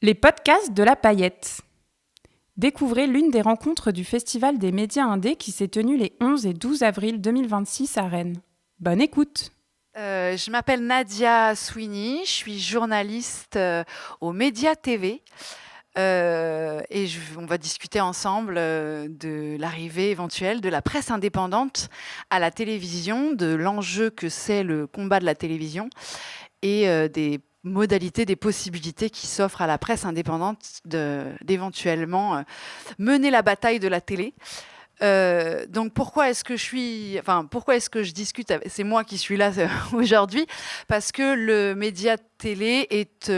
Les podcasts de la paillette. Découvrez l'une des rencontres du Festival des médias indés qui s'est tenu les 11 et 12 avril 2026 à Rennes. Bonne écoute. Je m'appelle Nadia Sweeney, je suis journaliste aux Médias TV et on va discuter ensemble de l'arrivée éventuelle de la presse indépendante à la télévision, de l'enjeu que c'est le combat de la télévision et des modalités, des possibilités qui s'offrent à la presse indépendante d'éventuellement mener la bataille de la télé. Donc pourquoi est-ce que je discute c'est moi qui suis là aujourd'hui, parce que le média télé est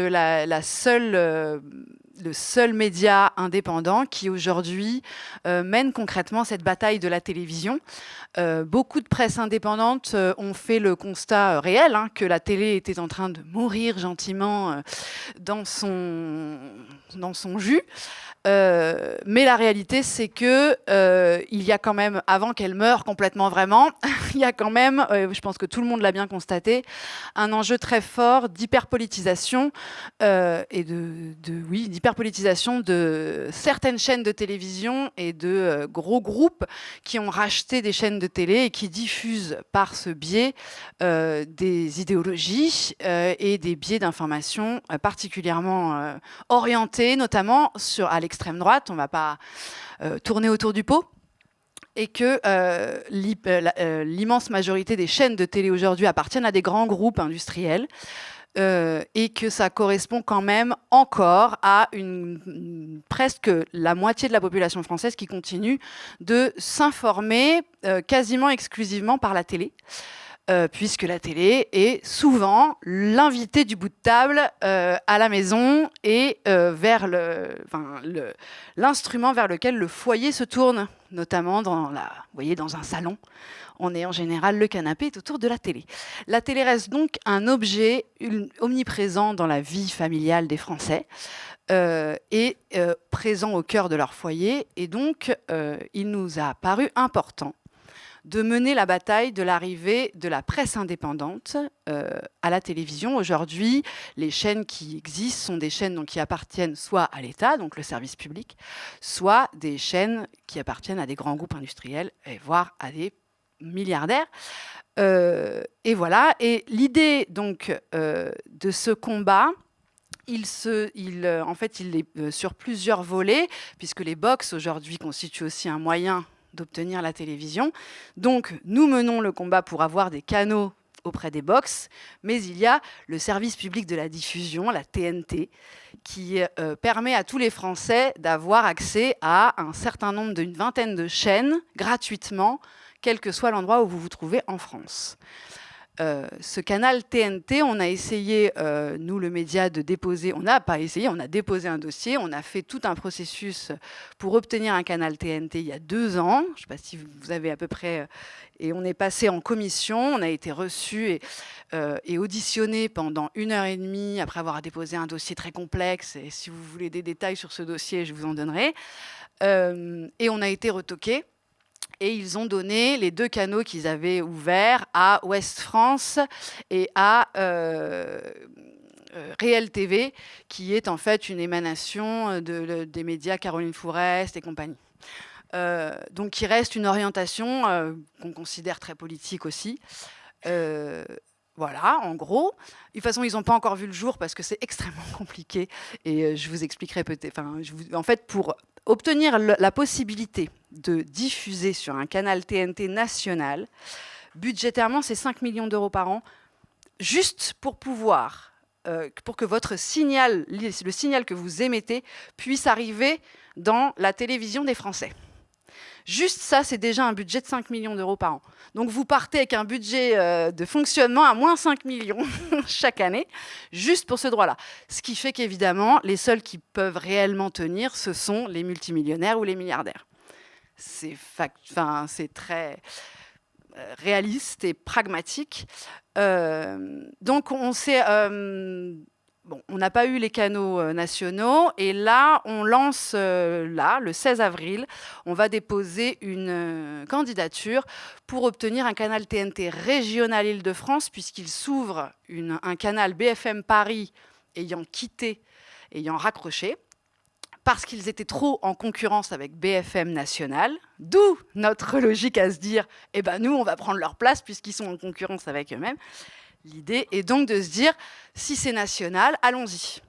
le seul média indépendant qui aujourd'hui mène concrètement cette bataille de la télévision. Beaucoup de presse indépendante ont fait le constat réel que la télé était en train de mourir gentiment dans son jus. Mais la réalité, c'est que il y a quand même, avant qu'elle meure complètement vraiment, il y a quand même, je pense que tout le monde l'a bien constaté, un enjeu très fort d'hyperpolitisation et d'hyperpolitisation de certaines chaînes de télévision et de gros groupes qui ont racheté des chaînes de télé et qui diffusent par ce biais des idéologies et des biais d'information particulièrement orientés, notamment à l'extrême droite. On ne va pas tourner autour du pot. Et que l'immense majorité des chaînes de télé aujourd'hui appartiennent à des grands groupes industriels. Et que ça correspond quand même encore à presque la moitié de la population française qui continue de s'informer quasiment exclusivement par la télé. Puisque la télé est souvent l'invité du bout de table à la maison et vers l'instrument vers lequel le foyer se tourne, notamment vous voyez, dans un salon. On est en général, le canapé est autour de la télé. La télé reste donc un objet omniprésent dans la vie familiale des Français et présent au cœur de leur foyer. Et donc, il nous a paru important de mener la bataille de l'arrivée de la presse indépendante à la télévision. Aujourd'hui, les chaînes qui existent sont des chaînes qui appartiennent soit à l'État, donc le service public, soit des chaînes qui appartiennent à des grands groupes industriels, voire à des milliardaires. Et voilà. Et l'idée donc de ce combat, il est sur plusieurs volets, puisque les box aujourd'hui constituent aussi un moyen d'obtenir la télévision. Donc, nous menons le combat pour avoir des canaux auprès des box, mais il y a le service public de la diffusion, la TNT, qui permet à tous les Français d'avoir accès à un certain nombre d'une vingtaine de chaînes gratuitement, quel que soit l'endroit où vous vous trouvez en France. Ce canal TNT, on a essayé, nous, le média, de déposer... On n'a pas essayé, on a déposé un dossier, on a fait tout un processus pour obtenir un canal TNT il y a 2 ans. Je ne sais pas si vous avez à peu près... Et on est passé en commission, on a été reçu et auditionné pendant 1h30 après avoir déposé un dossier très complexe. Et si vous voulez des détails sur ce dossier, je vous en donnerai. Et on a été retoqué. Et ils ont donné les 2 canaux qu'ils avaient ouverts à Ouest France et à Réel TV, qui est en fait une émanation des médias Caroline Fourest et compagnie. Donc, qui reste une orientation qu'on considère très politique aussi. Voilà, en gros. De toute façon, ils n'ont pas encore vu le jour parce que c'est extrêmement compliqué. Et je vous expliquerai peut-être... En fait, pour obtenir la possibilité de diffuser sur un canal TNT national, budgétairement, c'est 5 millions d'euros par an, juste pour pouvoir, pour que votre signal, le signal que vous émettez, puisse arriver dans la télévision des Français. Juste ça, c'est déjà un budget de 5 millions d'euros par an. Donc vous partez avec un budget de fonctionnement à moins 5 millions chaque année, juste pour ce droit-là. Ce qui fait qu'évidemment, les seuls qui peuvent réellement tenir, ce sont les multimillionnaires ou les milliardaires. C'est très réaliste et pragmatique. Donc on s'est... on n'a pas eu les canaux nationaux et là, on lance, le 16 avril, on va déposer une candidature pour obtenir un canal TNT régional Île-de-France puisqu'il s'ouvre un canal BFM Paris ayant quitté ayant raccroché, parce qu'ils étaient trop en concurrence avec BFM National, d'où notre logique à se dire, eh ben nous, on va prendre leur place puisqu'ils sont en concurrence avec eux-mêmes. L'idée est donc de se dire, si c'est national, allons-y.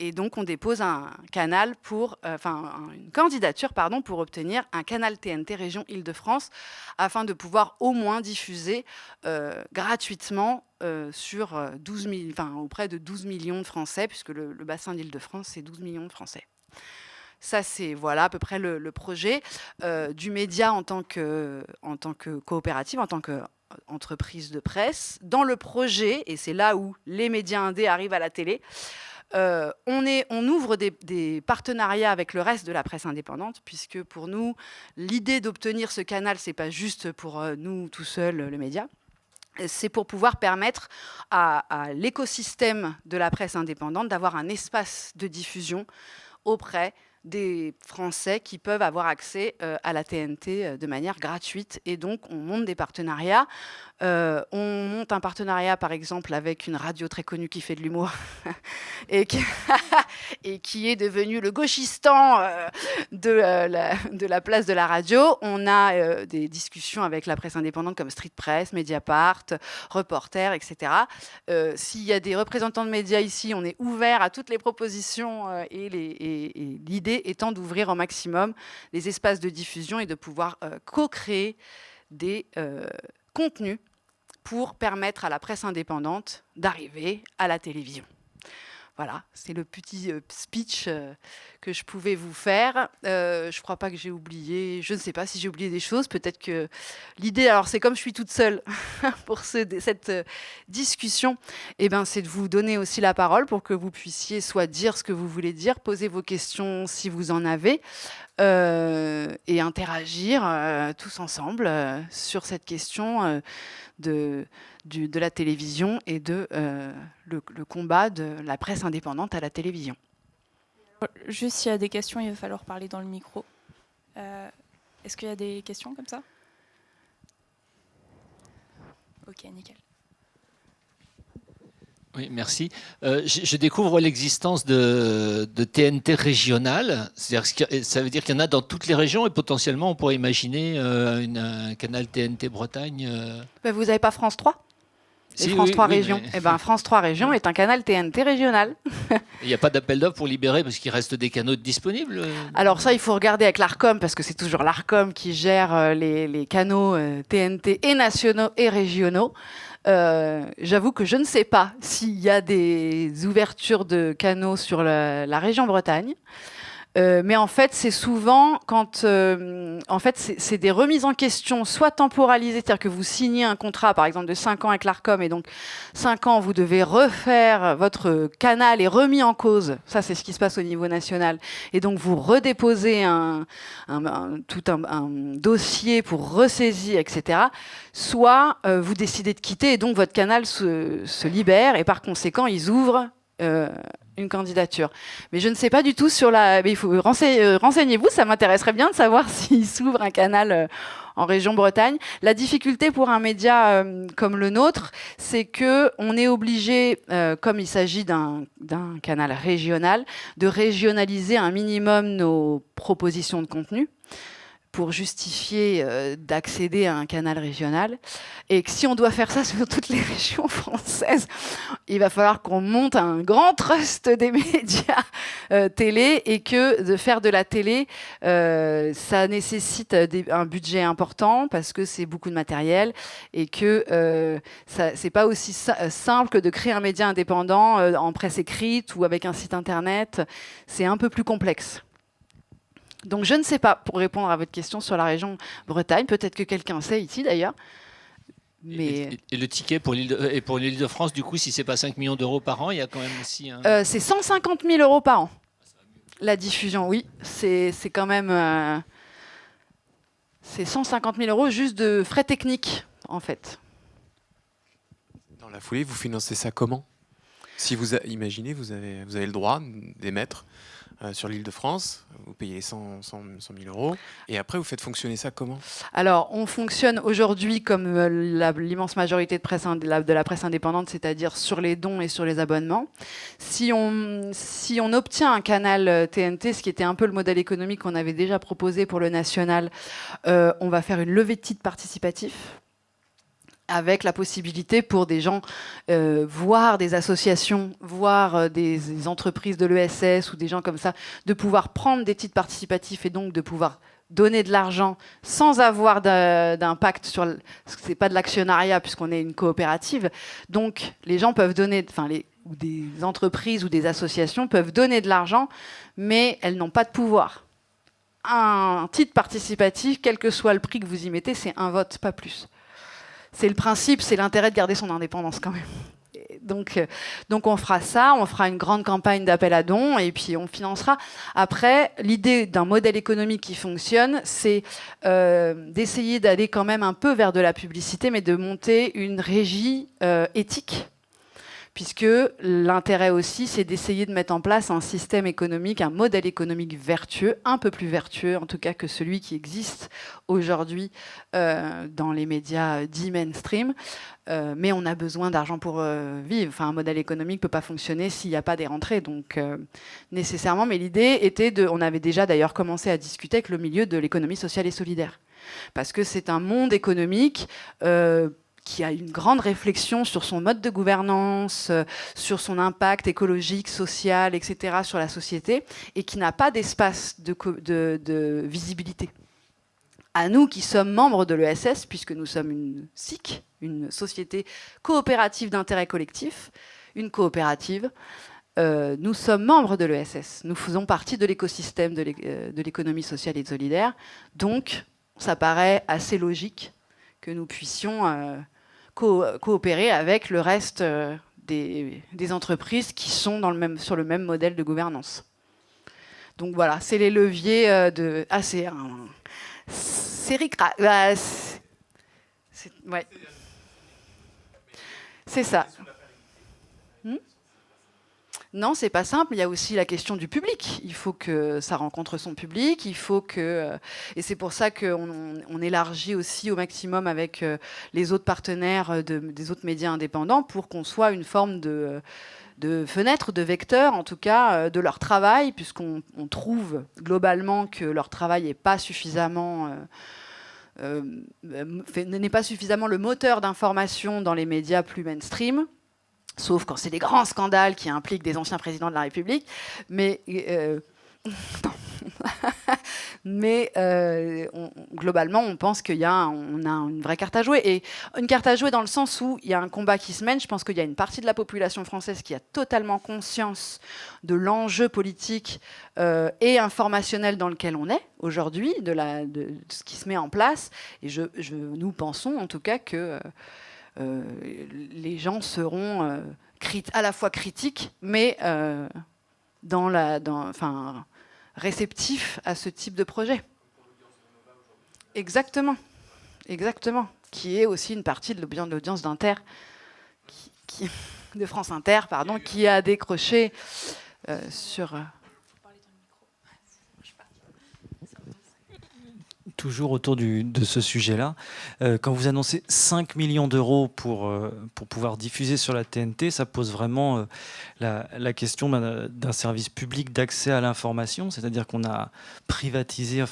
Et donc, on dépose une candidature pour obtenir un canal TNT région Île-de-France, afin de pouvoir au moins diffuser gratuitement auprès de 12 millions de Français, puisque le bassin d'Île-de-France, c'est 12 millions de Français. Ça, c'est à peu près le projet du média en tant que coopérative, en tant qu'entreprise de presse. Dans le projet, et c'est là où les médias indés arrivent à la télé, on ouvre des partenariats avec le reste de la presse indépendante, puisque pour nous, l'idée d'obtenir ce canal, c'est pas juste pour nous tout seuls, le média. C'est pour pouvoir permettre à l'écosystème de la presse indépendante d'avoir un espace de diffusion auprès des Français qui peuvent avoir accès à la TNT de manière gratuite. Et donc, on monte des partenariats. On monte un partenariat, par exemple, avec une radio très connue qui fait de l'humour et qui est devenue le gauchistan de la place de la radio. On a des discussions avec la presse indépendante comme Street Press, Mediapart, Reporter, etc. S'il y a des représentants de médias ici, on est ouvert à toutes les propositions et l'idée étant d'ouvrir au maximum les espaces de diffusion et de pouvoir co-créer des contenus pour permettre à la presse indépendante d'arriver à la télévision. Voilà, c'est le petit speech que je pouvais vous faire. Je ne crois pas que j'ai oublié, je ne sais pas si j'ai oublié des choses. Peut-être que l'idée, alors c'est comme je suis toute seule pour cette discussion, c'est de vous donner aussi la parole pour que vous puissiez soit dire ce que vous voulez dire, poser vos questions si vous en avez, et interagir tous ensemble sur cette question de la télévision et de le combat de la presse indépendante à la télévision. Juste s'il y a des questions, il va falloir parler dans le micro. Est-ce qu'il y a des questions comme ça? Ok, nickel. Oui, merci. Je découvre l'existence de TNT régional. Ça veut dire qu'il y en a dans toutes les régions et potentiellement on pourrait imaginer un canal TNT Bretagne. Vous n'avez pas France 3 ? Si, France 3 oui, Régions. France 3 Régions est un canal TNT régional. Il n'y a pas d'appel d'offres pour libérer parce qu'il reste des canaux disponibles? Alors ça, il faut regarder avec l'Arcom, parce que c'est toujours l'Arcom qui gère les canaux TNT et nationaux et régionaux. J'avoue que je ne sais pas s'il y a des ouvertures de canaux sur la région Bretagne. Mais en fait, c'est souvent quand... c'est des remises en question, soit temporalisées, c'est-à-dire que vous signez un contrat, par exemple, de 5 ans avec l'Arcom, et donc 5 ans, vous devez refaire, votre canal est remis en cause. Ça, c'est ce qui se passe au niveau national. Et donc, vous redéposez tout un dossier pour ressaisir, etc. Soit vous décidez de quitter, et donc votre canal se libère, et par conséquent, ils ouvrent une candidature. Mais je ne sais pas du tout mais il faut renseignez-vous, ça m'intéresserait bien de savoir s'il s'ouvre un canal en région Bretagne. La difficulté pour un média comme le nôtre, c'est que on est obligé, comme il s'agit d'un canal régional, de régionaliser un minimum nos propositions de contenu pour justifier d'accéder à un canal régional. Et que si on doit faire ça sur toutes les régions françaises, il va falloir qu'on monte un grand trust des médias télé, et que de faire de la télé, ça nécessite un budget important parce que c'est beaucoup de matériel, et que c'est pas aussi simple que de créer un média indépendant en presse écrite ou avec un site internet. C'est un peu plus complexe. Donc je ne sais pas, pour répondre à votre question sur la région Bretagne, peut-être que quelqu'un sait ici d'ailleurs. Mais... Et le ticket pour l'Île-de-France, du coup, si c'est pas 5 millions d'euros par an, il y a quand même aussi un... c'est 150 000 euros par an. La diffusion, oui. C'est quand même... c'est 150 000 euros juste de frais techniques, en fait. Dans la foulée, vous financez ça comment? Si vous imaginez, vous avez le droit d'émettre sur l'Île-de-France. Vous payez 100 000 euros. Et après, vous faites fonctionner ça comment? Alors, on fonctionne aujourd'hui comme l'immense majorité de la presse indépendante, c'est-à-dire sur les dons et sur les abonnements. Si on obtient un canal TNT, ce qui était un peu le modèle économique qu'on avait déjà proposé pour le national, on va faire une levée de titres participatif, avec la possibilité pour des gens, voire des associations, voire des entreprises de l'ESS ou des gens comme ça, de pouvoir prendre des titres participatifs et donc de pouvoir donner de l'argent sans avoir d'impact sur... C'est pas de l'actionnariat puisqu'on est une coopérative. Donc les gens peuvent donner... ou des entreprises ou des associations peuvent donner de l'argent, mais elles n'ont pas de pouvoir. Un titre participatif, quel que soit le prix que vous y mettez, c'est un vote, pas plus. C'est le principe, c'est l'intérêt de garder son indépendance quand même. Donc on fera ça, on fera une grande campagne d'appel à dons et puis on financera. Après, l'idée d'un modèle économique qui fonctionne, c'est d'essayer d'aller quand même un peu vers de la publicité, mais de monter une régie éthique. Puisque l'intérêt aussi, c'est d'essayer de mettre en place un système économique, un modèle économique vertueux, un peu plus vertueux en tout cas que celui qui existe aujourd'hui dans les médias dits mainstream. Mais on a besoin d'argent pour vivre. Enfin, un modèle économique ne peut pas fonctionner s'il n'y a pas des rentrées, donc nécessairement. Mais l'idée était on avait déjà d'ailleurs commencé à discuter avec le milieu de l'économie sociale et solidaire. Parce que c'est un monde économique qui a une grande réflexion sur son mode de gouvernance, sur son impact écologique, social, etc., sur la société, et qui n'a pas d'espace de visibilité. À nous qui sommes membres de l'ESS, puisque nous sommes une SIC, une société coopérative d'intérêt collectif, une coopérative, nous sommes membres de l'ESS. Nous faisons partie de l'écosystème de l'économie sociale et solidaire. Donc, ça paraît assez logique que nous puissions coopérer avec le reste des entreprises qui sont sur le même modèle de gouvernance. Donc voilà, c'est les leviers de... Ah, c'est ric-rac. Ouais. C'est ça. Non, c'est pas simple. Il y a aussi la question du public. Il faut que ça rencontre son public. Il faut que... Et c'est pour ça qu'on élargit aussi au maximum avec les autres partenaires des autres médias indépendants pour qu'on soit une forme de fenêtre, de vecteur, en tout cas, de leur travail, puisqu'on trouve globalement que leur travail n'est pas suffisamment... n'est pas suffisamment le moteur d'information dans les médias plus mainstream. Sauf quand c'est des grands scandales qui impliquent des anciens présidents de la République. Mais, globalement, on pense qu'on a une vraie carte à jouer. Et une carte à jouer dans le sens où il y a un combat qui se mène. Je pense qu'il y a une partie de la population française qui a totalement conscience de l'enjeu politique et informationnel dans lequel on est aujourd'hui, de ce qui se met en place. Et nous pensons en tout cas que... les gens seront à la fois critiques, mais réceptifs à ce type de projet. Exactement. Qui est aussi une partie de l'audience d'Inter, de France Inter, pardon, qui a décroché sur... Toujours autour de ce sujet-là. Quand vous annoncez 5 millions d'euros pour pouvoir diffuser sur la TNT, ça pose vraiment la question d'un service public d'accès à l'information, c'est-à-dire qu'on a privatisé,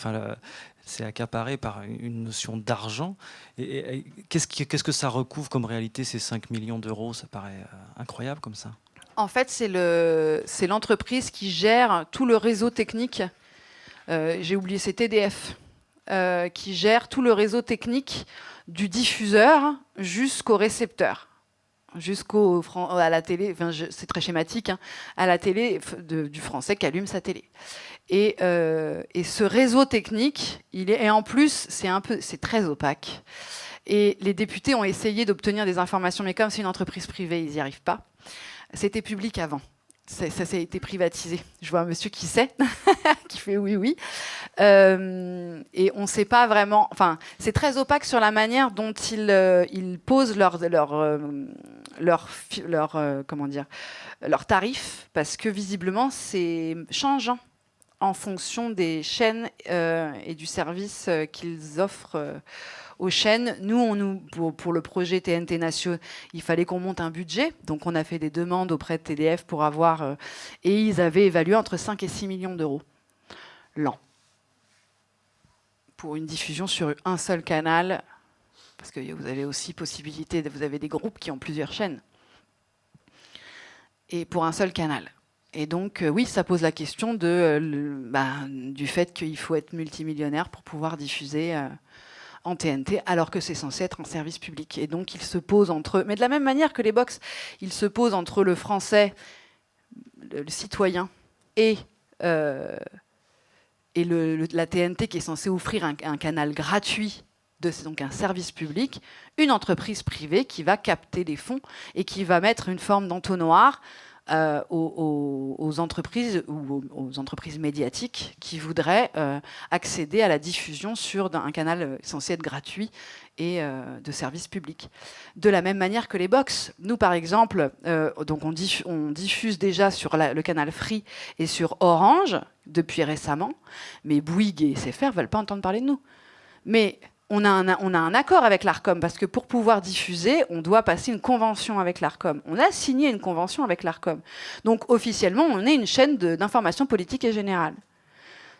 c'est accaparé par une notion d'argent. Et qu'est-ce que ça recouvre comme réalité, ces 5 millions d'euros? Ça paraît incroyable comme ça. En fait, c'est l'entreprise qui gère tout le réseau technique. J'ai oublié, c'est TDF. Qui gère tout le réseau technique du diffuseur jusqu'au récepteur, à la télé, c'est très schématique, hein, à la télé du Français qui allume sa télé. Et ce réseau technique, et en plus, c'est très opaque. Et les députés ont essayé d'obtenir des informations, mais comme c'est une entreprise privée, ils n'y arrivent pas. C'était public avant. Ça a été privatisé. Je vois un monsieur qui sait, qui fait oui. Et on ne sait pas vraiment... Enfin, c'est très opaque sur la manière dont ils posent leurs tarifs, parce que visiblement, c'est changeant en fonction des chaînes et du service qu'ils offrent aux chaînes. Nous, pour le projet TNT Nation, il fallait qu'on monte un budget. Donc, on a fait des demandes auprès de TDF pour avoir... et ils avaient évalué entre 5 et 6 millions d'euros l'an pour une diffusion sur un seul canal. Parce que vous avez aussi possibilité... Vous avez des groupes qui ont plusieurs chaînes. Et pour un seul canal. Et donc, oui, ça pose la question du fait qu'il faut être multimillionnaire pour pouvoir diffuser... en TNT, alors que c'est censé être un service public. Et donc, il se pose entre eux. Mais de la même manière que les box, il se pose entre le français, le citoyen, et la TNT qui est censée offrir un canal gratuit, donc un service public, une entreprise privée qui va capter des fonds et qui va mettre une forme d'entonnoir aux entreprises ou aux entreprises médiatiques qui voudraient accéder à la diffusion sur un canal censé être gratuit et de service public. De la même manière que les box. Nous, par exemple, donc on diffuse déjà sur le canal Free et sur Orange depuis récemment, mais Bouygues et SFR ne veulent pas entendre parler de nous. Mais on a un accord avec l'Arcom, parce que pour pouvoir diffuser, on doit passer une convention avec l'Arcom. On a signé une convention avec l'Arcom. Donc, officiellement, on est une chaîne d'information politique et générale.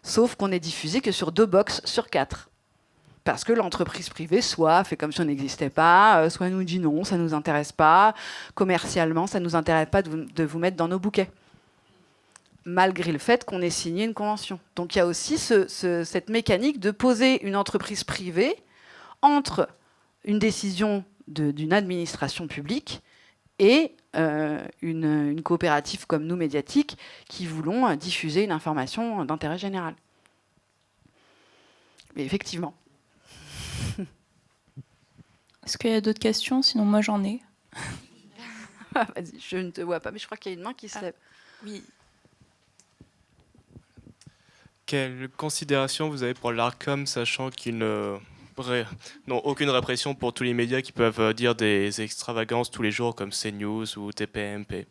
Sauf qu'on est diffusé que sur 2 box sur 4. Parce que l'entreprise privée, soit fait comme si on n'existait pas, soit nous dit non, ça ne nous intéresse pas. Commercialement, ça ne nous intéresse pas de vous mettre dans nos bouquets. Malgré le fait qu'on ait signé une convention. Donc il y a aussi cette mécanique de poser une entreprise privée entre une décision d'une administration publique et une coopérative comme nous, médiatique, qui voulons diffuser une information d'intérêt général. Mais effectivement. Est-ce qu'il y a d'autres questions? Sinon, moi, j'en ai. Vas-y, je ne te vois pas, mais je crois qu'il y a une main qui se lève. Oui. Quelle considération vous avez pour l'Arcom, sachant qu'ils n'ont aucune répression pour tous les médias qui peuvent dire des extravagances tous les jours comme CNews ou TPMP?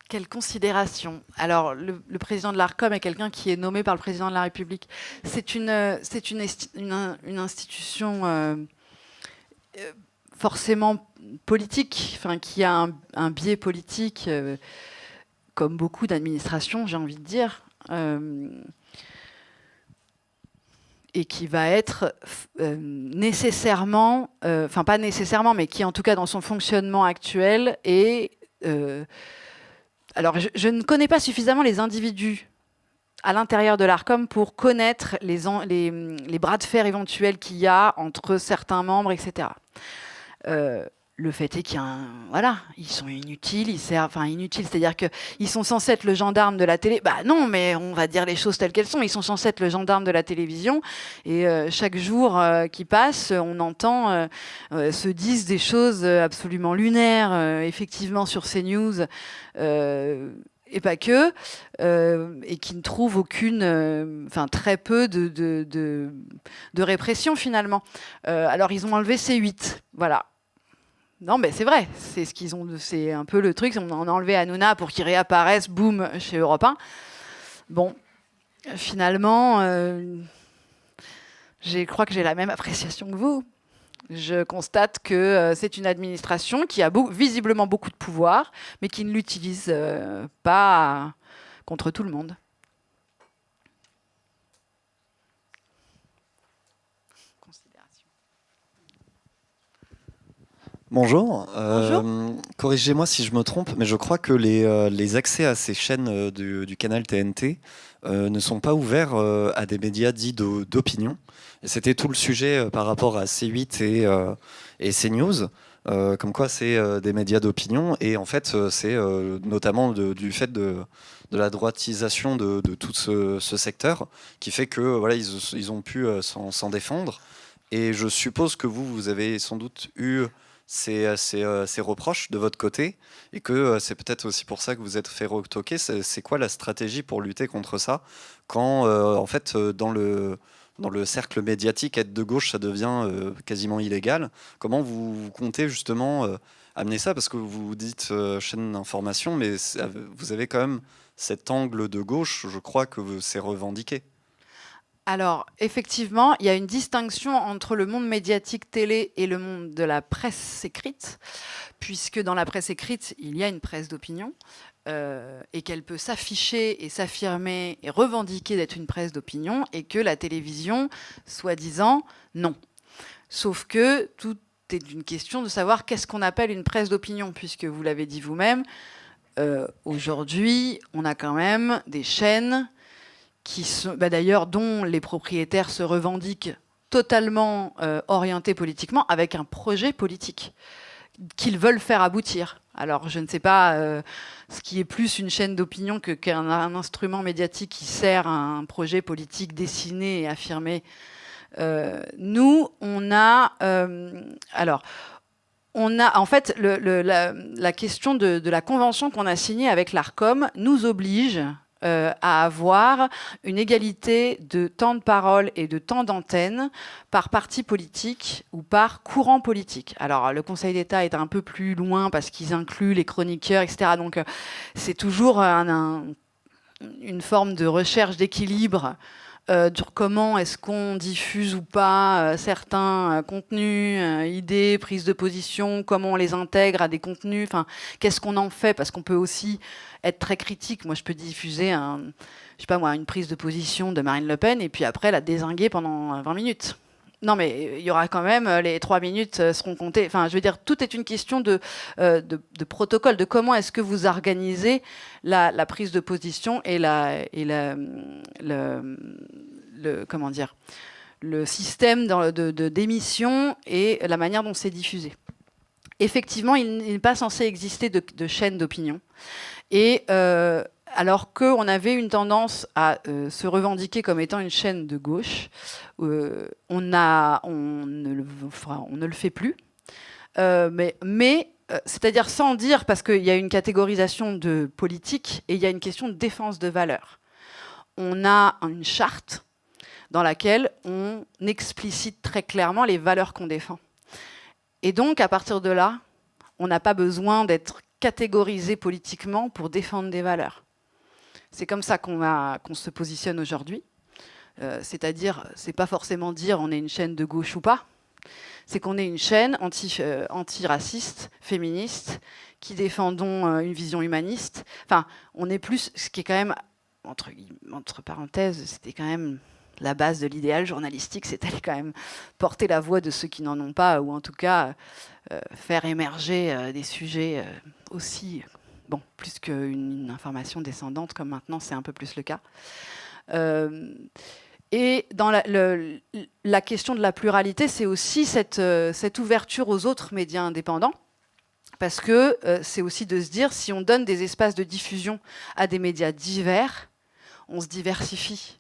Quelle considération? Alors, le président de l'Arcom est quelqu'un qui est nommé par le président de la République. C'est une institution forcément politique, enfin, qui a un biais politique, comme beaucoup d'administrations, j'ai envie de dire, et qui va être nécessairement, enfin pas nécessairement, mais qui en tout cas dans son fonctionnement actuel est... alors je ne connais pas suffisamment les individus à l'intérieur de l'Arcom pour connaître les bras de fer éventuels qu'il y a entre certains membres, etc. Le fait est ils sont inutiles, inutiles, c'est-à-dire qu'ils sont censés être le gendarme de la télé. Bah non, mais on va dire les choses telles qu'elles sont. Ils sont censés être le gendarme de la télévision. Et chaque jour qui passe, on entend se disent des choses absolument lunaires, effectivement, sur CNews. Et pas que, et qui ne trouvent aucune, très peu de répression finalement. Alors ils ont enlevé C8, voilà. Non, mais c'est vrai, c'est ce qu'ils ont, c'est un peu le truc. On a enlevé Hanouna pour qu'il réapparaisse, boum, chez Europe 1. Bon, finalement, je crois que j'ai la même appréciation que vous. Je constate que c'est une administration qui a visiblement beaucoup de pouvoir, mais qui ne l'utilise pas contre tout le monde. Bonjour. Bonjour. Corrigez-moi si je me trompe, mais je crois que les accès à ces chaînes du canal TNT ne sont pas ouverts à des médias dits d'opinion. Et c'était tout le sujet par rapport à C8 et CNews, comme quoi c'est des médias d'opinion. Et en fait, c'est notamment du fait de la droitisation de tout ce secteur qui fait que voilà, ils ont pu s'en défendre. Et je suppose que vous avez sans doute eu ces reproches de votre côté et que c'est peut-être aussi pour ça que vous êtes fait retoquer. C'est quoi la stratégie pour lutter contre ça quand en fait dans le cercle médiatique être de gauche ça devient quasiment illégal? Comment vous comptez justement amener ça, parce que vous dites chaîne d'information, mais vous avez quand même cet angle de gauche, je crois que c'est revendiqué. Alors, effectivement, il y a une distinction entre le monde médiatique télé et le monde de la presse écrite, puisque dans la presse écrite, il y a une presse d'opinion, et qu'elle peut s'afficher et s'affirmer et revendiquer d'être une presse d'opinion, et que la télévision, soi-disant, non. Sauf que tout est une question de savoir qu'est-ce qu'on appelle une presse d'opinion, puisque vous l'avez dit vous-même, aujourd'hui, on a quand même des chaînes qui sont, d'ailleurs, dont les propriétaires se revendiquent totalement orientés politiquement, avec un projet politique qu'ils veulent faire aboutir. Alors, je ne sais pas ce qui est plus une chaîne d'opinion qu'un instrument médiatique qui sert à un projet politique dessiné et affirmé. Nous, on a... en fait, la question de la convention qu'on a signée avec l'ARCOM nous oblige à avoir une égalité de temps de parole et de temps d'antenne par parti politique ou par courant politique. Alors, le Conseil d'État est un peu plus loin parce qu'ils incluent les chroniqueurs, etc. Donc, c'est toujours une forme de recherche d'équilibre sur comment est-ce qu'on diffuse ou pas certains contenus, idées, prises de position, comment on les intègre à des contenus, enfin, qu'est-ce qu'on en fait, parce qu'on peut aussi être très critique. Moi, je peux diffuser je sais pas moi, une prise de position de Marine Le Pen et puis après la dézinguer pendant 20 minutes. Non, mais il y aura quand même, les 3 minutes seront comptées. Enfin, je veux dire, tout est une question de protocole, de comment est-ce que vous organisez la prise de position et comment dire, le système d'émission et la manière dont c'est diffusé. Effectivement, il n'est pas censé exister de chaîne d'opinion. Et alors qu'on avait une tendance à se revendiquer comme étant une chaîne de gauche, on ne le fait plus. Mais c'est-à-dire sans dire, parce qu'il y a une catégorisation de politique et il y a une question de défense de valeurs. On a une charte dans laquelle on explicite très clairement les valeurs qu'on défend. Et donc, à partir de là, on n'a pas besoin d'être catégorisé politiquement pour défendre des valeurs. C'est comme ça qu'on se positionne aujourd'hui. C'est-à-dire, c'est pas forcément dire on est une chaîne de gauche ou pas. C'est qu'on est une chaîne anti-raciste, féministe, qui défendons une vision humaniste. Enfin, on est plus, ce qui est quand même, entre parenthèses, c'était quand même la base de l'idéal journalistique, c'est d'aller quand même porter la voix de ceux qui n'en ont pas, ou en tout cas faire émerger des sujets aussi, bon, plus qu'une information descendante, comme maintenant c'est un peu plus le cas. Et dans la question de la pluralité, c'est aussi cette ouverture aux autres médias indépendants, parce que c'est aussi de se dire, si on donne des espaces de diffusion à des médias divers, on se diversifie.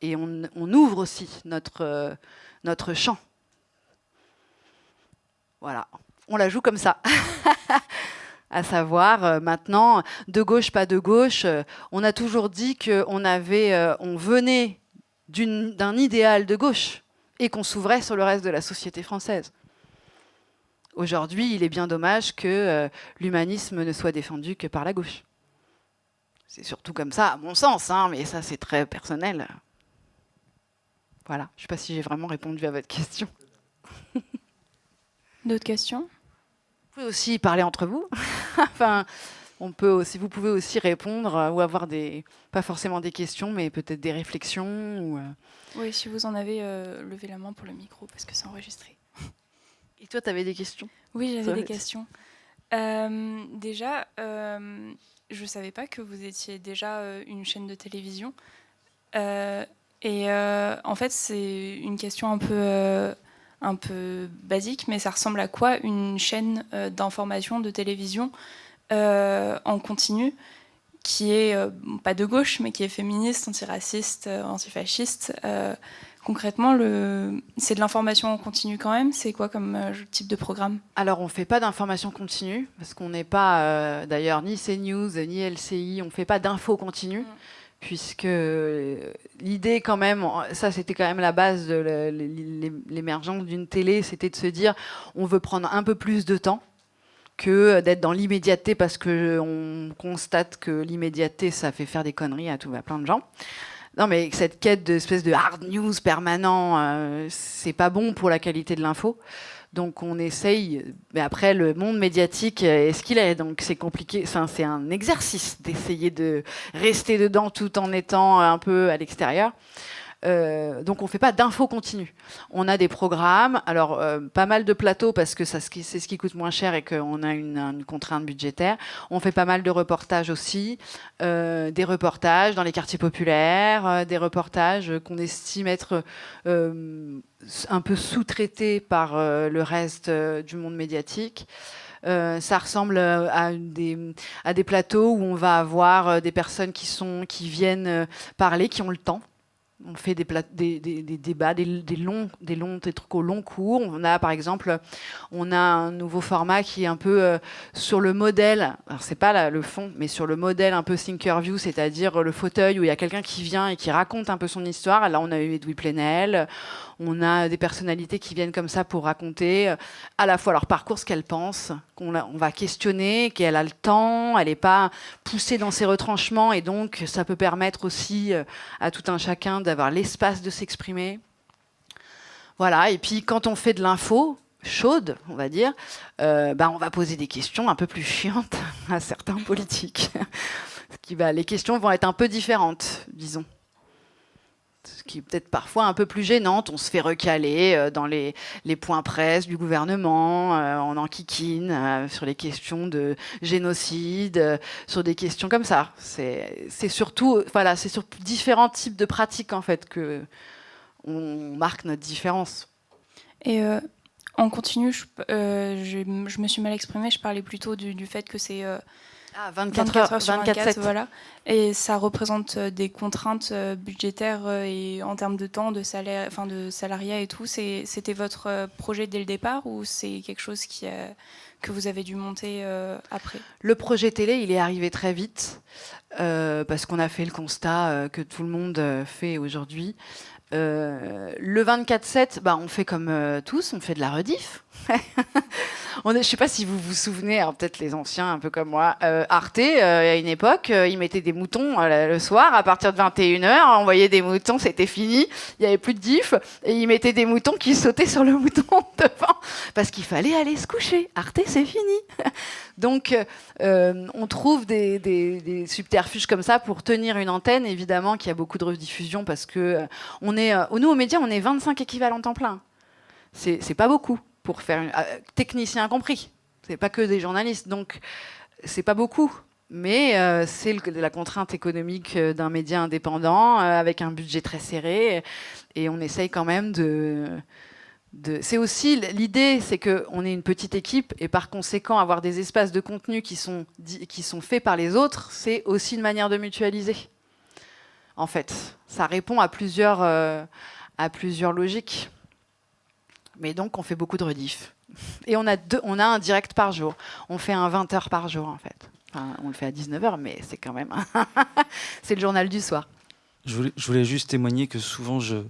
Et on ouvre aussi notre champ. Voilà, on la joue comme ça. À savoir, maintenant, de gauche, pas de gauche, on a toujours dit qu'on venait d'un idéal de gauche et qu'on s'ouvrait sur le reste de la société française. Aujourd'hui, il est bien dommage que l'humanisme ne soit défendu que par la gauche. C'est surtout comme ça, à mon sens, hein, mais ça, c'est très personnel. Voilà, je ne sais pas si j'ai vraiment répondu à votre question. D'autres questions ? Vous pouvez aussi parler entre vous. Enfin, vous pouvez aussi répondre ou avoir pas forcément des questions, mais peut-être des réflexions. Oui, si vous en avez, levez la main pour le micro, parce que c'est enregistré. Et toi, tu avais des questions ? Oui, j'avais des questions. Déjà, je ne savais pas que vous étiez déjà une chaîne de télévision. En fait, c'est une question un peu basique, mais ça ressemble à quoi une chaîne d'information de télévision en continu qui est pas de gauche, mais qui est féministe, antiraciste, antifasciste. Concrètement, c'est de l'information en continu quand même. C'est quoi comme type de programme ? Alors, on ne fait pas d'information continue, parce qu'on n'est pas, d'ailleurs, ni CNews, ni LCI, on ne fait pas d'info continue. Puisque l'idée quand même, ça c'était quand même la base de l'émergence d'une télé, c'était de se dire on veut prendre un peu plus de temps que d'être dans l'immédiateté parce qu'on constate que l'immédiateté, ça fait faire des conneries à plein de gens. Non, mais cette quête d'espèce de hard news permanent, c'est pas bon pour la qualité de l'info. Donc on essaye, mais après le monde médiatique est ce qu'il est, donc c'est compliqué, c'est un exercice d'essayer de rester dedans tout en étant un peu à l'extérieur. Donc on ne fait pas d'infos continues. On a des programmes, alors pas mal de plateaux parce que c'est ce qui coûte moins cher et qu'on a une contrainte budgétaire. On fait pas mal de reportages aussi, des reportages dans les quartiers populaires, des reportages qu'on estime être un peu sous-traités par le reste du monde médiatique. Ça ressemble à des plateaux où on va avoir des personnes qui viennent parler, qui ont le temps. On fait des débats, des trucs au long cours. On a, par exemple, un nouveau format qui est un peu sur le modèle, alors c'est pas le fond, mais sur le modèle un peu Thinkerview, c'est-à-dire le fauteuil où il y a quelqu'un qui vient et qui raconte un peu son histoire. Là, on a eu Edoui Plenel, on a des personnalités qui viennent comme ça pour raconter à la fois leur parcours, ce qu'elles pensent, on va questionner, qu'elle a le temps, elle n'est pas poussée dans ses retranchements, et donc ça peut permettre aussi à tout un chacun d'avoir l'espace de s'exprimer. Voilà, et puis quand on fait de l'info chaude, on va dire, on va poser des questions un peu plus chiantes à certains politiques. Les questions vont être un peu différentes, disons. Ce qui est peut-être parfois un peu plus gênante. On se fait recaler dans les points presse du gouvernement, on enquiquine sur les questions de génocide, sur des questions comme ça. C'est surtout, c'est sur différents types de pratiques en fait que on marque notre différence. Et en continu, je me suis mal exprimée, je parlais plutôt du fait que c'est 24 heures sur 24, voilà. Et ça représente des contraintes budgétaires et en termes de temps, de salaire, de salariat et tout. C'était votre projet dès le départ ou c'est quelque chose que vous avez dû monter après ? Le projet télé, il est arrivé très vite parce qu'on a fait le constat que tout le monde fait aujourd'hui. Le 24/7, on fait comme tous, on fait de la rediff. Je ne sais pas si vous vous souvenez, alors peut-être les anciens un peu comme moi, Arte, à une époque, ils mettaient des moutons le soir, à partir de 21h, on voyait des moutons, c'était fini, il n'y avait plus de diff, et ils mettaient des moutons qui sautaient sur le mouton devant, parce qu'il fallait aller se coucher. Arte, c'est fini. Donc, on trouve des subterfuges comme ça pour tenir une antenne, évidemment qu'il y a beaucoup de rediffusion, parce que nous, aux médias, on est 25 équivalents temps plein. C'est pas beaucoup. Pour faire technicien compris, c'est pas que des journalistes, donc c'est pas beaucoup, mais c'est la contrainte économique d'un média indépendant avec un budget très serré, et on essaye quand même c'est aussi l'idée, c'est qu'on est une petite équipe et par conséquent avoir des espaces de contenu qui sont faits par les autres, c'est aussi une manière de mutualiser. En fait, ça répond à plusieurs logiques. Mais donc, on fait beaucoup de rediff. Et on a un direct par jour. On fait un 20h par jour, en fait. Enfin, on le fait à 19h, mais c'est quand même... c'est le journal du soir. Je voulais juste témoigner que souvent, je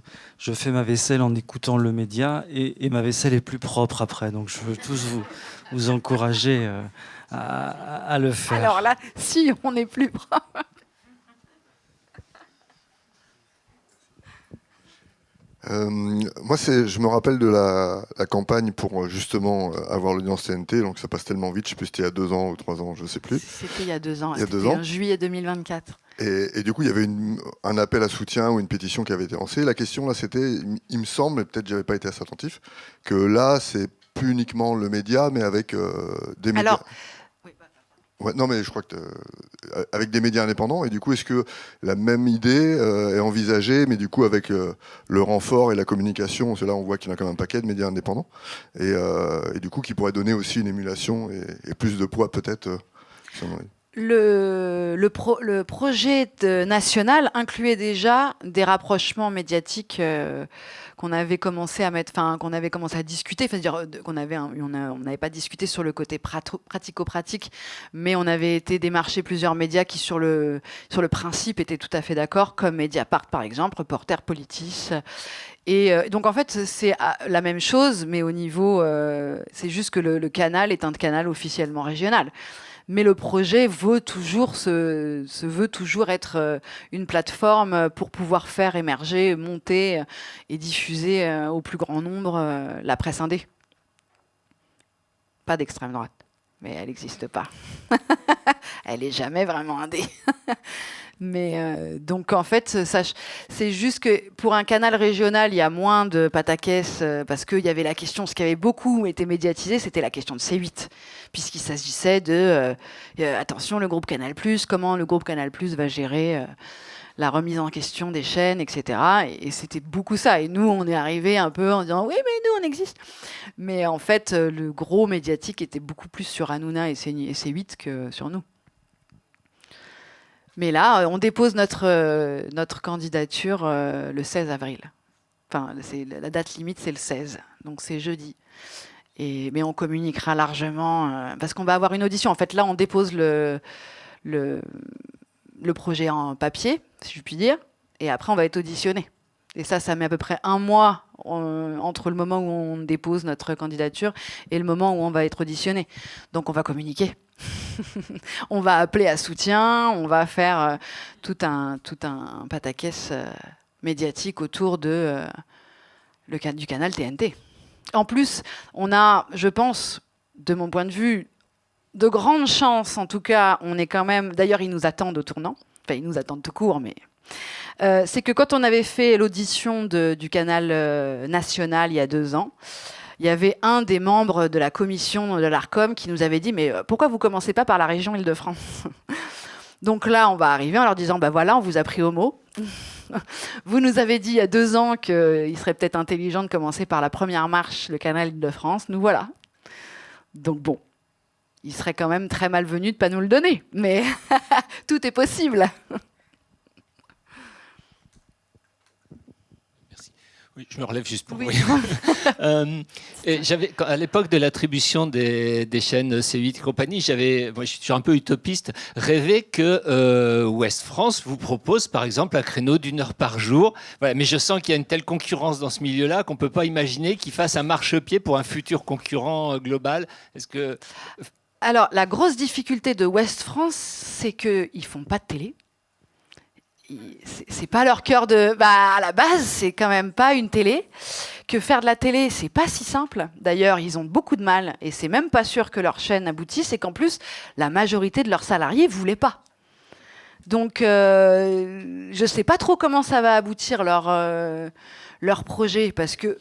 fais ma vaisselle en écoutant le média et ma vaisselle est plus propre après. Donc, je veux tous vous encourager à le faire. Alors là, si on est plus propre... Moi, je me rappelle de la campagne pour justement avoir l'audience TNT, donc ça passe tellement vite, je sais plus si c'était il y a 2 ans ou 3 ans, je sais plus. C'était il y a 2 ans, c'était en juillet 2024. Et du coup, il y avait un appel à soutien ou une pétition qui avait été lancée. La question, là, c'était, il me semble, et peut-être que j'avais pas été assez attentif, que là, c'est plus uniquement le média, mais avec des médias... Alors, ouais, non, mais je crois que avec des médias indépendants, et du coup, est-ce que la même idée est envisagée, mais du coup avec le renfort et la communication, parce que là on voit qu'il y en a quand même un paquet de médias indépendants, et du coup qui pourrait donner aussi une émulation et plus de poids peut-être. Le projet national incluait déjà des rapprochements médiatiques qu'on avait commencé à mettre, enfin qu'on avait commencé à discuter, c'est-à-dire on n'avait pas discuté sur le côté pratico-pratique, mais on avait été démarcher plusieurs médias qui sur le principe étaient tout à fait d'accord, comme Mediapart par exemple, Reporter, Politis. Et donc en fait c'est la même chose, mais au niveau, c'est juste que le canal est un canal officiellement régional. Mais le projet veut toujours être une plateforme pour pouvoir faire émerger, monter et diffuser au plus grand nombre la presse indé. Pas d'extrême droite, mais elle n'existe pas. Elle n'est jamais vraiment indé. Mais donc en fait, c'est juste que pour un canal régional, il y a moins de pataquès parce qu'il y avait la question, ce qui avait beaucoup été médiatisé, c'était la question de C8, puisqu'il s'agissait de attention, le groupe Canal+, comment le groupe Canal+ va gérer la remise en question des chaînes, etc. Et c'était beaucoup ça. Et nous, on est arrivé un peu en disant oui, mais nous, on existe. Mais en fait, le gros médiatique était beaucoup plus sur Hanouna et C8 que sur nous. Mais là, on dépose notre candidature le 16 avril. Enfin, la date limite, c'est le 16. Donc, c'est jeudi. Mais on communiquera largement, parce qu'on va avoir une audition. En fait, là, on dépose le projet en papier, si je puis dire. Et après, on va être auditionné. Et ça met à peu près 1 mois entre le moment où on dépose notre candidature et le moment où on va être auditionné. Donc, on va communiquer. On va appeler à soutien, on va faire tout un pataquès médiatique autour du canal TNT. En plus, on a, je pense, de mon point de vue, de grandes chances, en tout cas, on est quand même... D'ailleurs, ils nous attendent au tournant. Enfin, ils nous attendent tout court, mais... c'est que quand on avait fait l'audition du canal national il y a 2 ans, il y avait un des membres de la commission de l'ARCOM qui nous avait dit « Mais pourquoi vous ne commencez pas par la région Île-de-France ?» Donc là, on va arriver en leur disant « Bah voilà, on vous a pris au mot. Vous nous avez dit il y a 2 ans qu'il serait peut-être intelligent de commencer par la première marche, le canal Île-de-France. Nous voilà. » Donc bon, il serait quand même très malvenu de ne pas nous le donner. Mais tout est possible. Oui, je me relève juste pour vous. J'avais, à l'époque de l'attribution des chaînes C8 et compagnie, moi je suis toujours un peu utopiste, rêvé que Ouest France vous propose par exemple un créneau d'1 heure par jour. Voilà, mais je sens qu'il y a une telle concurrence dans ce milieu-là qu'on ne peut pas imaginer qu'ils fassent un marchepied pour un futur concurrent global. Est-ce que... Alors, la grosse difficulté de Ouest France, c'est qu'ils ne font pas de télé. C'est pas leur cœur de... à la base, c'est quand même pas une télé. Que faire de la télé, c'est pas si simple. D'ailleurs, ils ont beaucoup de mal et c'est même pas sûr que leur chaîne aboutisse et qu'en plus, la majorité de leurs salariés voulaient pas. Donc, je sais pas trop comment ça va aboutir leur projet parce que...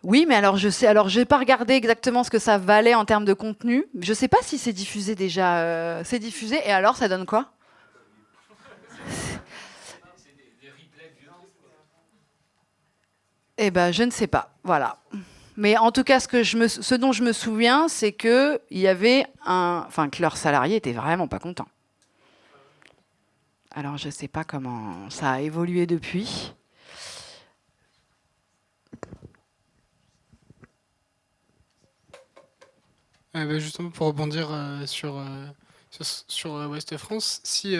Oui, mais alors j'ai pas regardé exactement ce que ça valait en termes de contenu. Je sais pas si c'est diffusé déjà. C'est diffusé et alors, ça donne quoi ? Eh ben, je ne sais pas. Voilà. Mais en tout cas, ce dont je me souviens, c'est que que leurs salariés étaient vraiment pas contents. Alors, je ne sais pas comment ça a évolué depuis. Justement, pour rebondir sur Ouest France, si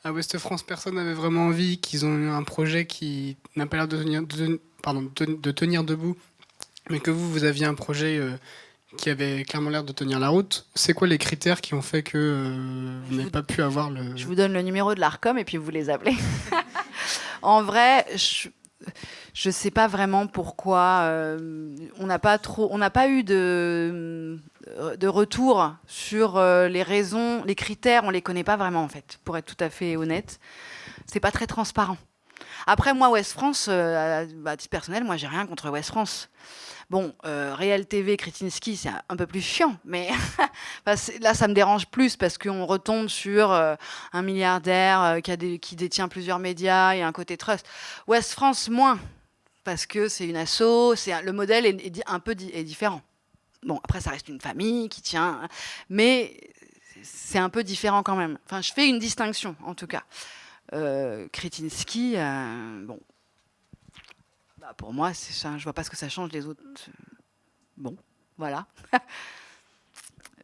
à Ouest France, personne n'avait vraiment envie, qu'ils ont un projet qui n'a pas l'air de tenir debout, mais que vous aviez un projet qui avait clairement l'air de tenir la route, c'est quoi les critères qui ont fait que vous n'avez pas pu avoir le... Je vous donne le numéro de l'ARCOM et puis vous les appelez. En vrai, je ne sais pas vraiment pourquoi. On n'a pas eu de retour sur les raisons, les critères. On les connaît pas vraiment en fait, pour être tout à fait honnête. C'est pas très transparent. Après moi, Ouest France, à titre personnel, moi j'ai rien contre Ouest France. Bon, Réel TV, Kretinsky, c'est un peu plus chiant, mais là, ça me dérange plus parce qu'on retombe sur un milliardaire qui détient plusieurs médias et un côté trust. Ouest France, moins, parce que c'est une asso, le modèle est différent. Bon, après, ça reste une famille qui tient, mais c'est un peu différent quand même. Enfin, je fais une distinction, en tout cas. Kretinsky, bon, bah, pour moi, je vois pas ce que ça change les autres. Bon, voilà.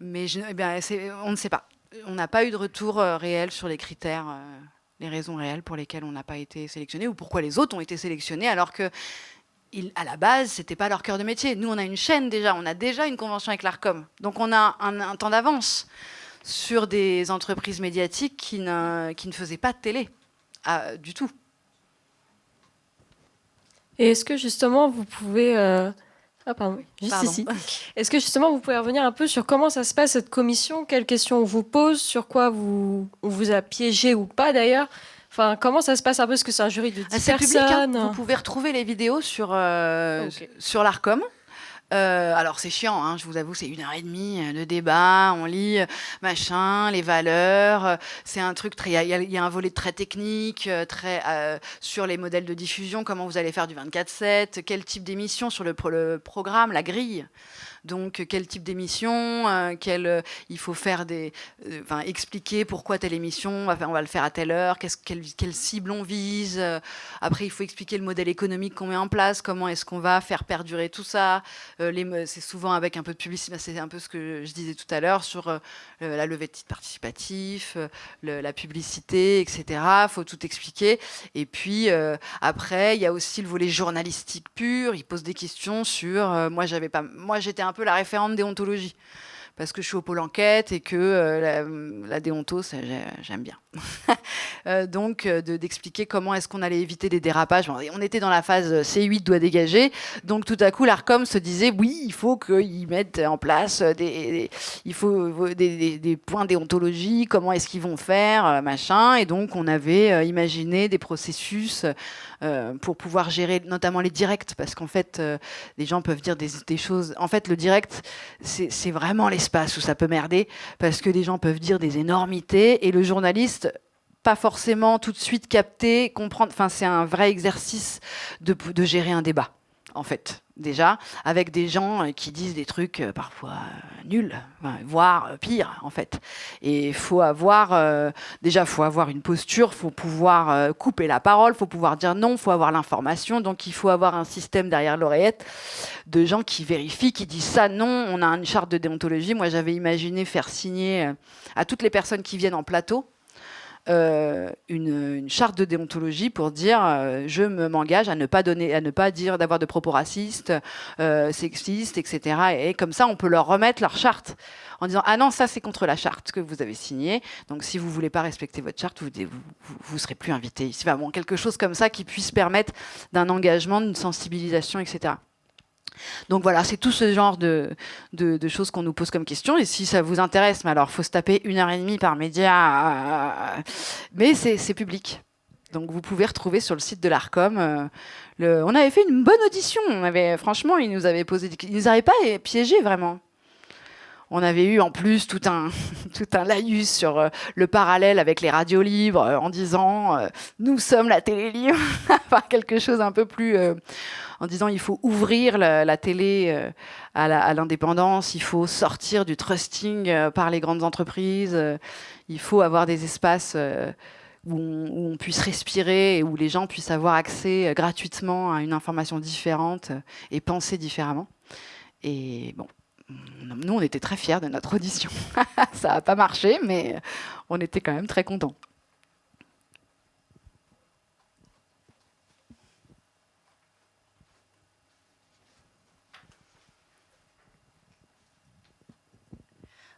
Mais on ne sait pas. On n'a pas eu de retour réel sur les critères, les raisons réelles pour lesquelles on n'a pas été sélectionné ou pourquoi les autres ont été sélectionnés alors que à la base, c'était pas leur cœur de métier. Nous, on a une chaîne déjà, on a déjà une convention avec l'Arcom. Donc, on a un temps d'avance sur des entreprises médiatiques qui ne faisaient pas de télé du tout. Et est-ce que justement, vous pouvez... ici. Est-ce que justement, vous pouvez revenir un peu sur comment ça se passe, cette commission? Quelles questions on vous pose? Sur quoi on vous a piégé ou pas, d'ailleurs? Enfin, comment ça se passe un peu? Est-ce que c'est un jury de 10 c'est personnes public, hein. Vous pouvez retrouver les vidéos sur l'Arcom. Alors c'est chiant, hein, je vous avoue, c'est 1h30 de débat, on lit machin, les valeurs, c'est un truc il y a un volet très technique, sur les modèles de diffusion, comment vous allez faire du 24/7, quel type d'émission sur le programme, la grille. Donc, quel type d'émission, il faut faire expliquer pourquoi telle émission, on va le faire à telle heure, quelle cible on vise. Après, il faut expliquer le modèle économique qu'on met en place, comment est-ce qu'on va faire perdurer tout ça. C'est souvent avec un peu de publicité, c'est un peu ce que je disais tout à l'heure sur la levée de titres participatifs, la publicité, etc. Il faut tout expliquer. Et puis, après, il y a aussi le volet journalistique pur. Il pose des questions sur... Moi, j'étais un peu la référente déontologie parce que je suis au pôle enquête et que la déonto, j'aime bien. Donc, d'expliquer comment est-ce qu'on allait éviter des dérapages. On était dans la phase C8 doit dégager. Donc, tout à coup, l'Arcom se disait, oui, il faut qu'ils mettent en place des points déontologie, comment est-ce qu'ils vont faire, machin. Et donc, on avait imaginé des processus pour pouvoir gérer notamment les directs, parce qu'en fait, les gens peuvent dire des choses. En fait, le direct, c'est vraiment l'espace où ça peut merder, parce que les gens peuvent dire des énormités, et le journaliste, pas forcément tout de suite capter, comprendre. Enfin, c'est un vrai exercice de gérer un débat, en fait. Déjà, avec des gens qui disent des trucs parfois nuls, voire pire, en fait. Et il faut avoir une posture, il faut pouvoir couper la parole, il faut pouvoir dire non, il faut avoir l'information. Donc, il faut avoir un système derrière l'oreillette de gens qui vérifient, qui disent ça, non, on a une charte de déontologie. Moi, j'avais imaginé faire signer à toutes les personnes qui viennent en plateau une charte de déontologie pour dire je m'engage à ne pas dire d'avoir de propos racistes, sexistes, etc. Et comme ça, on peut leur remettre leur charte en disant ah non, ça c'est contre la charte que vous avez signée. Donc si vous voulez pas respecter votre charte, vous serez plus invité ici. Enfin, bon, quelque chose comme ça qui puisse permettre d'un engagement, d'une sensibilisation, etc. Donc voilà, c'est tout ce genre de choses qu'on nous pose comme question. Et si ça vous intéresse, mais alors il faut se taper 1h30 par média, mais c'est public. Donc vous pouvez retrouver sur le site de l'Arcom. On avait fait une bonne audition. Franchement, ils nous avaient pas piégé vraiment. On avait eu en plus tout un laïus sur le parallèle avec les radios libres en disant nous sommes la télé libre, enfin quelque chose un peu plus en disant il faut ouvrir la télé à l'indépendance, il faut sortir du trusting par les grandes entreprises, il faut avoir des espaces où on puisse respirer et où les gens puissent avoir accès gratuitement à une information différente et penser différemment. Et bon. Nous, on était très fiers de notre audition. Ça n'a pas marché, mais on était quand même très contents.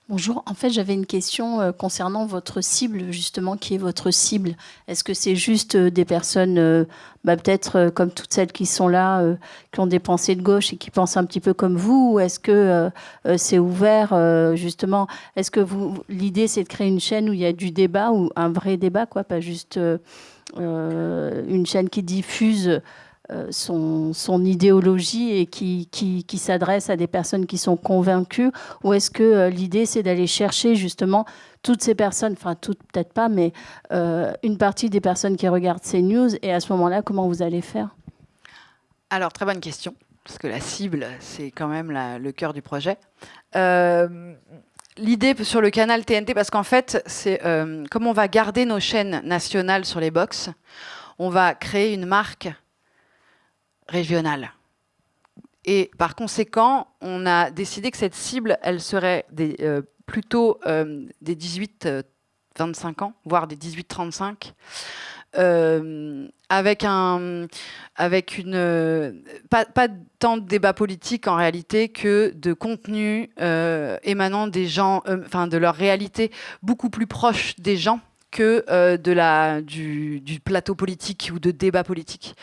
Bonjour, en fait j'avais une question concernant votre cible, justement, qui est votre cible. Est-ce que c'est juste des personnes, peut-être comme toutes celles qui sont là, qui ont des pensées de gauche et qui pensent un petit peu comme vous, ou est-ce que c'est ouvert, justement? Est-ce que l'idée c'est de créer une chaîne où il y a du débat, ou un vrai débat, quoi, pas juste une chaîne qui diffuse son idéologie et qui s'adresse à des personnes qui sont convaincues, ou est-ce que l'idée c'est d'aller chercher justement toutes ces personnes, enfin toutes peut-être pas, mais une partie des personnes qui regardent ces news, et à ce moment-là, comment vous allez faire? Alors, très bonne question. parce que la cible, c'est quand même le cœur du projet. L'idée sur le canal TNT, parce qu'en fait, c'est comme on va garder nos chaînes nationales sur les box, on va créer une marque régionale. Et par conséquent, on a décidé que cette cible, elle serait plutôt des 18-25 ans, voire des 18-35, avec pas tant de débat politique en réalité que de contenu émanant des gens, de leur réalité beaucoup plus proche des gens que du plateau politique ou de débat politique.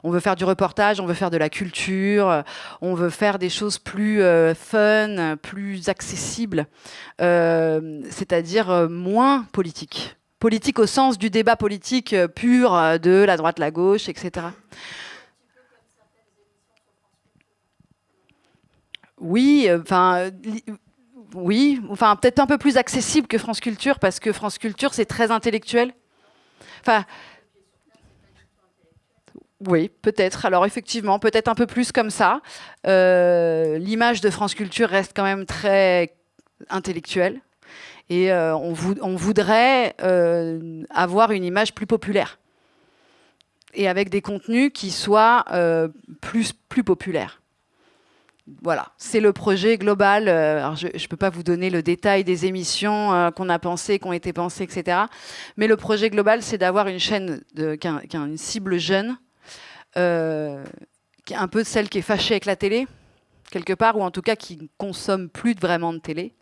On veut faire du reportage, on veut faire de la culture, on veut faire des choses plus fun, plus accessibles, c'est-à-dire moins politiques. Politique au sens du débat politique pur de la droite, la gauche, etc. Oui, peut-être un peu plus accessible que France Culture, parce que France Culture, c'est très intellectuel. Enfin, oui, peut-être. Alors effectivement, peut-être un peu plus comme ça. L'image de France Culture reste quand même très intellectuelle. Et on voudrait avoir une image plus populaire. Et avec des contenus qui soient plus populaires. Voilà, c'est le projet global. Alors je ne peux pas vous donner le détail des émissions qu'on a pensées, qui ont été pensées, etc. Mais le projet global, c'est d'avoir une chaîne qui a une cible jeune, qui est un peu celle qui est fâchée avec la télé, quelque part, ou en tout cas qui ne consomme plus vraiment de télé.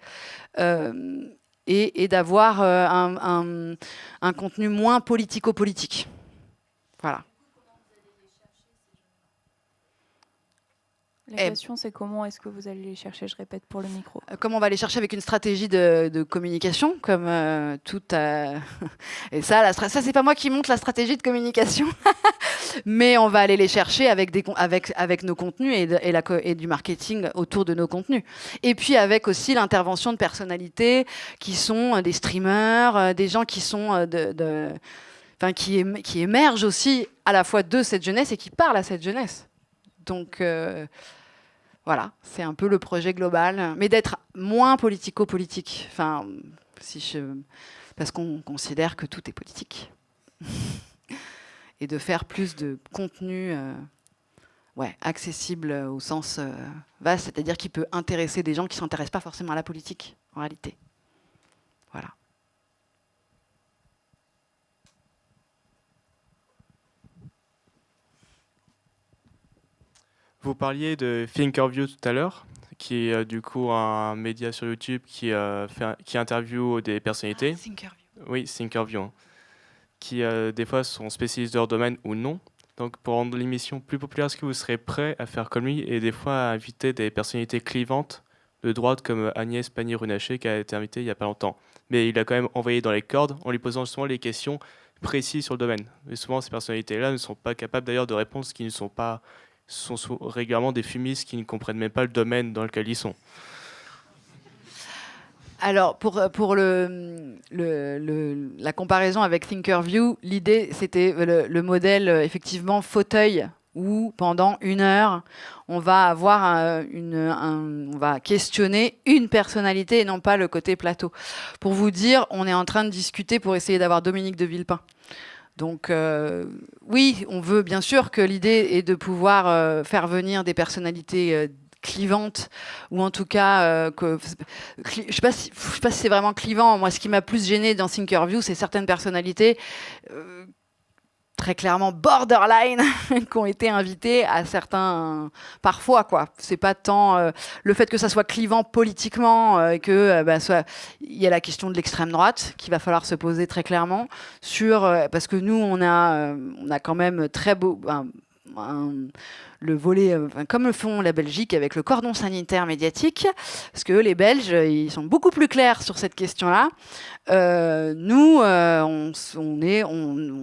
Et d'avoir un contenu moins politico-politique. Voilà. La question, c'est comment est-ce que vous allez les chercher? Je répète pour le micro. Comment on va les chercher? Avec une stratégie de communication, comme tout. Et ça, c'est pas moi qui monte la stratégie de communication, mais on va aller les chercher avec nos contenus et du marketing autour de nos contenus. Et puis avec aussi l'intervention de personnalités qui sont des streamers, des gens qui sont qui émergent aussi à la fois de cette jeunesse et qui parlent à cette jeunesse. Donc voilà, c'est un peu le projet global, mais d'être moins politico-politique. Enfin, parce qu'on considère que tout est politique. Et de faire plus de contenu accessible au sens vaste, c'est-à-dire qui peut intéresser des gens qui ne s'intéressent pas forcément à la politique, en réalité. Voilà. Vous parliez de Thinkerview tout à l'heure, qui est du coup un média sur YouTube qui interviewe des personnalités. Thinkerview. Oui, Thinkerview. Hein, qui des fois sont spécialistes de leur domaine ou non. Donc pour rendre l'émission plus populaire, est-ce que vous serez prêt à faire comme lui et des fois à inviter des personnalités clivantes de droite comme Agnès Pannier-Runacher qui a été invitée il n'y a pas longtemps. Mais il a quand même envoyé dans les cordes en lui posant justement les questions précises sur le domaine. Et souvent ces personnalités-là ne sont pas capables d'ailleurs de répondre, ce qui ne sont pas... sont régulièrement des fumistes qui ne comprennent même pas le domaine dans lequel ils sont. Alors, pour la comparaison avec Thinkerview, l'idée, c'était le modèle, effectivement, fauteuil, où pendant 1 heure, on va avoir on va questionner une personnalité et non pas le côté plateau. Pour vous dire, on est en train de discuter pour essayer d'avoir Dominique de Villepin. Donc oui, on veut bien sûr que l'idée est de pouvoir faire venir des personnalités clivantes, ou en tout cas, je ne sais pas si c'est vraiment clivant. Moi, ce qui m'a plus gêné dans Thinkerview, c'est certaines personnalités très clairement borderline qui ont été invitées à certains... parfois, quoi. C'est pas tant le fait que ça soit clivant politiquement, il y a la question de l'extrême droite qu'il va falloir se poser très clairement, parce que nous, on a quand même très beau... le volet, comme le font la Belgique avec le cordon sanitaire médiatique, parce que les Belges, ils sont beaucoup plus clairs sur cette question-là. Nous, on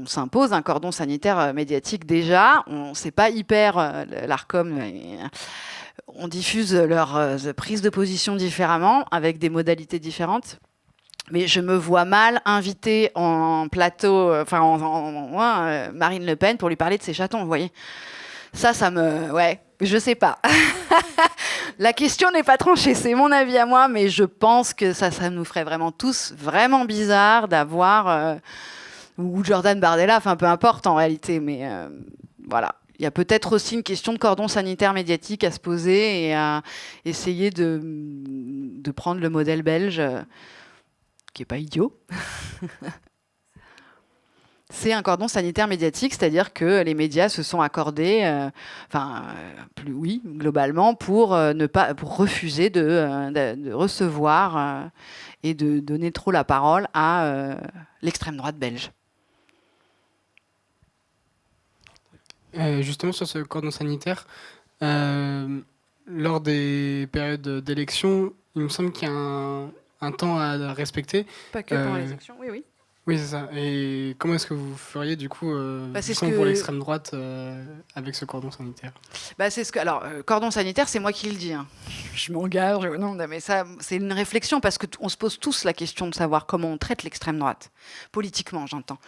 s'impose un cordon sanitaire médiatique déjà. C'est pas hyper l'Arcom. On diffuse leurs prises de position différemment, avec des modalités différentes. Mais je me vois mal inviter en plateau, Marine Le Pen pour lui parler de ses chatons, vous voyez. Ça me... Ouais, je sais pas. La question n'est pas tranchée, c'est mon avis à moi, mais je pense que ça nous ferait vraiment tous vraiment bizarre d'avoir... ou Jordan Bardella, enfin peu importe en réalité, mais voilà. Il y a peut-être aussi une question de cordon sanitaire médiatique à se poser et à essayer de prendre le modèle belge, qui n'est pas idiot. C'est un cordon sanitaire médiatique, c'est-à-dire que les médias se sont accordés, globalement, pour refuser de recevoir et de donner trop la parole à l'extrême droite belge. Justement sur ce cordon sanitaire, lors des périodes d'élection, il me semble qu'il y a un temps à respecter. Pas que pendant les élections, oui. Oui, c'est ça. Et comment est-ce que vous feriez du coup pour l'extrême droite avec ce cordon sanitaire? Alors, cordon sanitaire, c'est moi qui le dis. Hein. Je m'engage. Non, mais ça, c'est une réflexion parce qu'on se pose tous la question de savoir comment on traite l'extrême droite, politiquement, j'entends.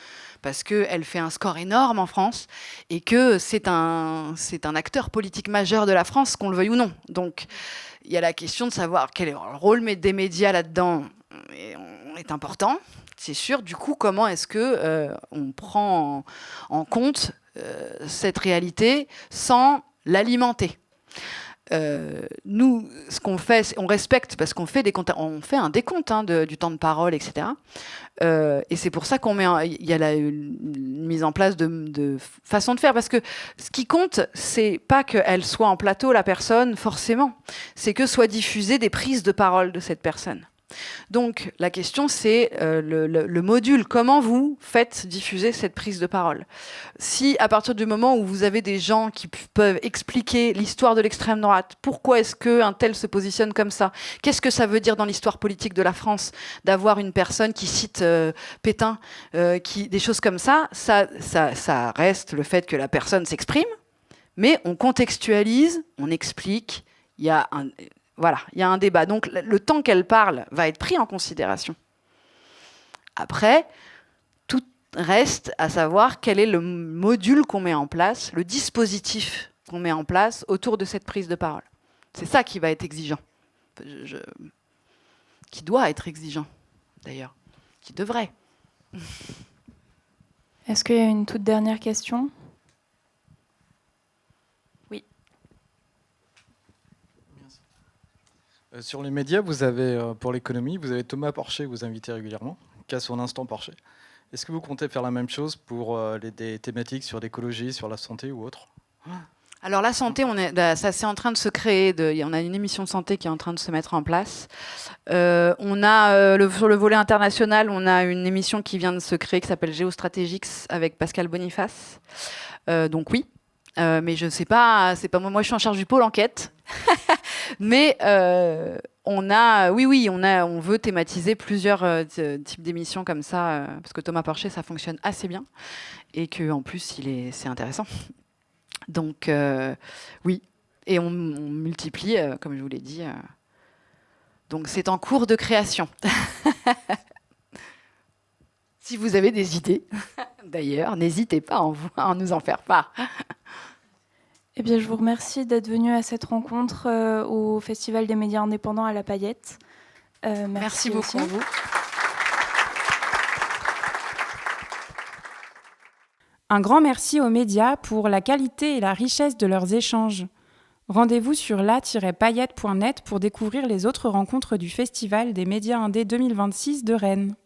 Parce qu'elle fait un score énorme en France et que c'est un acteur politique majeur de la France, qu'on le veuille ou non. Donc, il y a la question de savoir quel est le rôle des médias là-dedans est important. C'est sûr, du coup, comment est-ce que on prend en compte cette réalité sans l'alimenter? Nous, ce qu'on fait, on respecte parce qu'on fait on fait un décompte du temps de parole, etc. Et c'est pour ça il y a une mise en place de façon de faire, parce que ce qui compte, c'est pas qu'elle soit en plateau, la personne, forcément, c'est que soient diffusées des prises de parole de cette personne. Donc la question c'est le module, comment vous faites diffuser cette prise de parole? Si à partir du moment où vous avez des gens qui peuvent expliquer l'histoire de l'extrême droite, pourquoi est-ce qu'un tel se positionne comme ça, qu'est-ce que ça veut dire dans l'histoire politique de la France d'avoir une personne qui cite Pétain, des choses comme ça reste le fait que la personne s'exprime, mais on contextualise, on explique, il y a un débat. Donc, le temps qu'elle parle va être pris en considération. Après, tout reste à savoir quel est le module qu'on met en place, le dispositif qu'on met en place autour de cette prise de parole. C'est ça qui va être exigeant. Qui doit être exigeant, d'ailleurs. Qui devrait. Est-ce qu'il y a une toute dernière question ? Sur les médias, vous avez, pour l'économie, vous avez Thomas Porcher, vous invitez régulièrement, qui a son instant Porcher. Est-ce que vous comptez faire la même chose pour des thématiques sur l'écologie, sur la santé ou autre? Alors la santé, ça c'est en train de se créer. On a une émission de santé qui est en train de se mettre en place. On a sur le volet international, on a une émission qui vient de se créer qui s'appelle Géostratégiques avec Pascal Boniface. Donc oui. Mais je sais pas, c'est pas moi je suis en charge du pôle enquête. Mais on veut thématiser plusieurs types d'émissions comme ça, parce que Thomas Porcher, ça fonctionne assez bien, et qu'en plus, c'est intéressant. Donc, oui, et on multiplie, comme je vous l'ai dit. Donc, c'est en cours de création. Si vous avez des idées, d'ailleurs, n'hésitez pas à nous en faire part. Eh bien, je vous remercie d'être venu à cette rencontre au Festival des médias indépendants à La Paillette. Merci beaucoup à vous. Un grand merci aux médias pour la qualité et la richesse de leurs échanges. Rendez-vous sur la-paillette.net pour découvrir les autres rencontres du Festival des médias indés 2026 de Rennes.